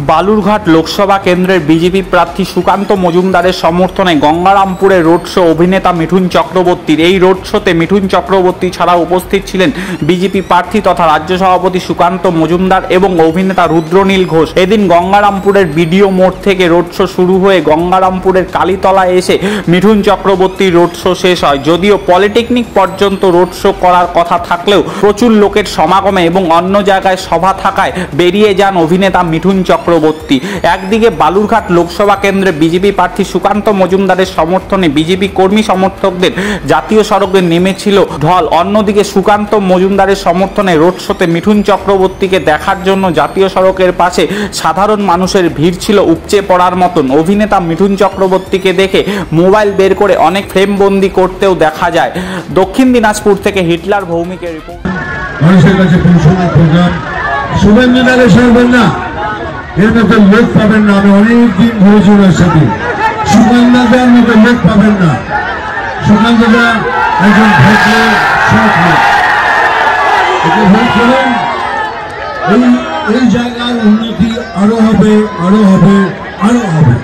বালুরঘাট লোকসভা কেন্দ্রের বিজেপি প্রার্থী সুকান্ত মজুমদারের সমর্থনে গঙ্গারামপুরে রোড শো অভিনেতা মিঠুন চক্রবর্তীর। এই রোড শোতে মিঠুন চক্রবর্তী ছাড়া উপস্থিত ছিলেন বিজেপি প্রার্থী তথা রাজ্য সভাপতি সুকান্ত মজুমদার এবং অভিনেতা রুদ্রনীল ঘোষ। এদিন গঙ্গারামপুরের বিডিও মোড় থেকে রোড শো শুরু হয়ে গঙ্গারামপুরের কালীতলায় এসে মিঠুন চক্রবর্তীর রোড শো শেষ হয়। যদিও পলিটেকনিক পর্যন্ত রোড শো করার কথা থাকলেও প্রচুর লোকের সমাগমে এবং অন্য জায়গায় সভা থাকায় বেরিয়ে যান অভিনেতা মিঠুন চক্রবর্তী। একদিকে বালুরঘাট লোকসভা কেন্দ্রে বিজেপি প্রার্থী সুকান্ত মজুমদারের সমর্থনে বিজেপি কর্মী সমর্থকদের জাতীয় সড়কে নেমেছিল ঢল, অন্যদিকে সুকান্ত মজুমদারের সমর্থনে রোড শোতে মিঠুন চক্রবর্তীকে দেখার জন্য জাতীয় সড়কের পাশে সাধারণ মানুষের ভিড় ছিল উপচে পড়ার মতন। অভিনেতা মিঠুন চক্রবর্তীকে দেখে মোবাইল বের করে অনেক ফ্রেমবন্দি করতেও দেখা যায়। দক্ষিণ দিনাজপুর থেকে হিটলার ভৌমিকের রিপোর্ট। মানুষের কাছে পৌঁছানোর প্রোগ্রাম শুভেন্দুদাকে সরবেন না, এর মতো লোক পাবেন না। আমি অনেকদিন ঘুরেছি ওনার সাথে। সুকান্তদার মতো লোক পাবেন না। সুকান্তদা একজন ভদ্র সৎ লোক। একে ভোট করুন, এই জায়গার উন্নতি আরো হবে, আরো হবে, আরো হবে।